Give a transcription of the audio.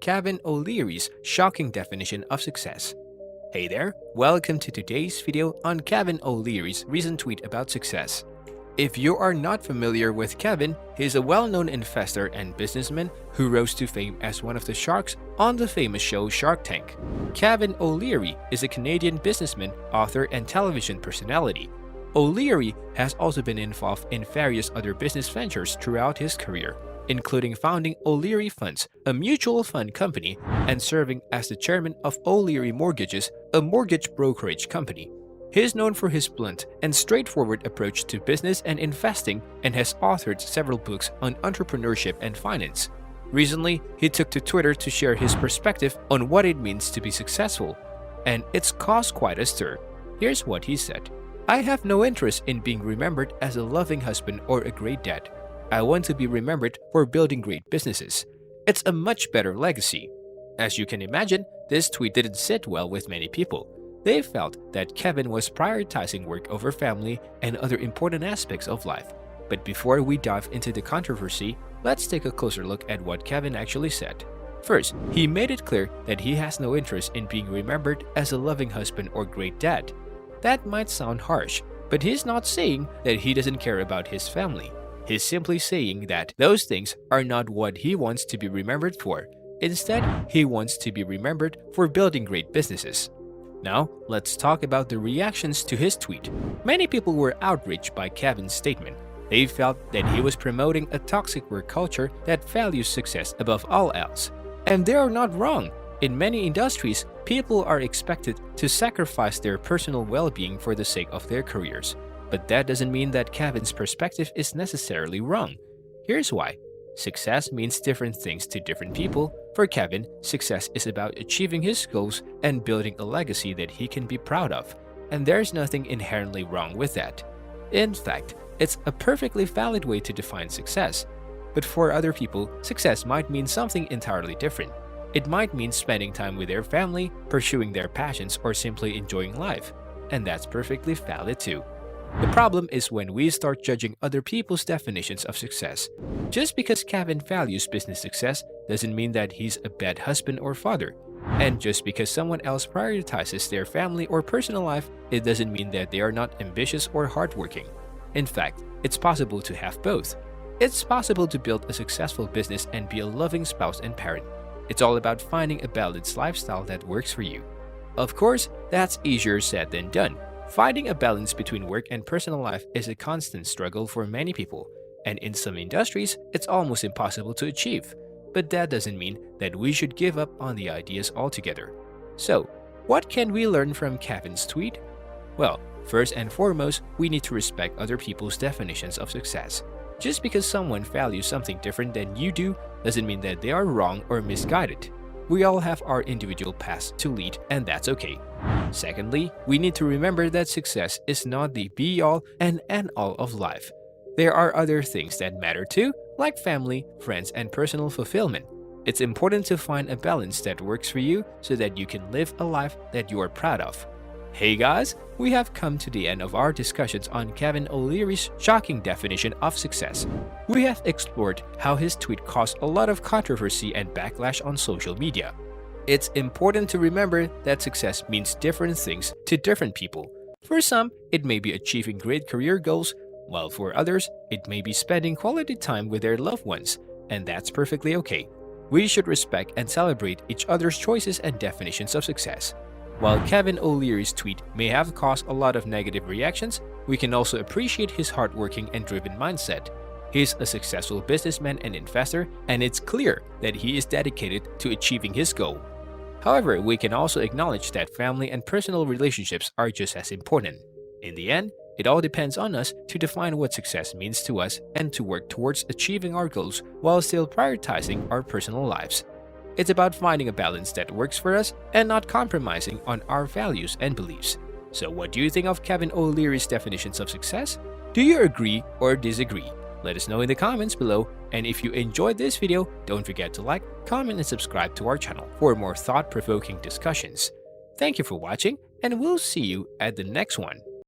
Kevin O'Leary's shocking definition of success. Hey there, welcome to today's video on Kevin O'Leary's recent tweet about success. If you are not familiar with Kevin, he is a well-known investor and businessman who rose to fame as one of the sharks on the famous show Shark Tank. Kevin O'Leary is a Canadian businessman, author, and television personality. O'Leary has also been involved in various other business ventures throughout his career, including founding O'Leary Funds, a mutual fund company, and serving as the chairman of O'Leary Mortgages, a mortgage brokerage company. He is known for his blunt and straightforward approach to business and investing and has authored several books on entrepreneurship and finance. Recently, he took to Twitter to share his perspective on what it means to be successful, and it's caused quite a stir. Here's what he said. "I have no interest in being remembered as a loving husband or a great dad. I want to be remembered for building great businesses. It's a much better legacy." As you can imagine, this tweet didn't sit well with many people. They felt that Kevin was prioritizing work over family and other important aspects of life. But before we dive into the controversy, let's take a closer look at what Kevin actually said. First, he made it clear that he has no interest in being remembered as a loving husband or great dad. That might sound harsh, but he's not saying that he doesn't care about his family. He's simply saying that those things are not what he wants to be remembered for. Instead, he wants to be remembered for building great businesses. Now, let's talk about the reactions to his tweet. Many people were outraged by Kevin's statement. They felt that he was promoting a toxic work culture that values success above all else. And they are not wrong. In many industries, people are expected to sacrifice their personal well-being for the sake of their careers. But that doesn't mean that Kevin's perspective is necessarily wrong. Here's why. Success means different things to different people. For Kevin, success is about achieving his goals and building a legacy that he can be proud of. And there's nothing inherently wrong with that. In fact, it's a perfectly valid way to define success. But for other people, success might mean something entirely different. It might mean spending time with their family, pursuing their passions, or simply enjoying life. And that's perfectly valid too. The problem is when we start judging other people's definitions of success. Just because Kevin values business success doesn't mean that he's a bad husband or father. And just because someone else prioritizes their family or personal life, it doesn't mean that they are not ambitious or hardworking. In fact, it's possible to have both. It's possible to build a successful business and be a loving spouse and parent. It's all about finding a balanced lifestyle that works for you. Of course, that's easier said than done. Finding a balance between work and personal life is a constant struggle for many people, and in some industries, it's almost impossible to achieve. But that doesn't mean that we should give up on the ideas altogether. So, what can we learn from Kevin's tweet? Well, first and foremost, we need to respect other people's definitions of success. Just because someone values something different than you do doesn't mean that they are wrong or misguided. We all have our individual paths to lead, and that's okay. Secondly, we need to remember that success is not the be-all and end-all of life. There are other things that matter too, like family, friends, and personal fulfillment. It's important to find a balance that works for you so that you can live a life that you are proud of. Hey guys, we have come to the end of our discussions on Kevin O'Leary's shocking definition of success. We have explored how his tweet caused a lot of controversy and backlash on social media. It's important to remember that success means different things to different people. For some, it may be achieving great career goals, while for others, it may be spending quality time with their loved ones, and that's perfectly okay. We should respect and celebrate each other's choices and definitions of success. While Kevin O'Leary's tweet may have caused a lot of negative reactions, we can also appreciate his hardworking and driven mindset. He's a successful businessman and investor, and it's clear that he is dedicated to achieving his goal. However, we can also acknowledge that family and personal relationships are just as important. In the end, it all depends on us to define what success means to us and to work towards achieving our goals while still prioritizing our personal lives. It's about finding a balance that works for us and not compromising on our values and beliefs. So what do you think of Kevin O'Leary's definitions of success? Do you agree or disagree? Let us know in the comments below, and if you enjoyed this video, don't forget to like, comment, and subscribe to our channel for more thought-provoking discussions. Thank you for watching, and we'll see you at the next one.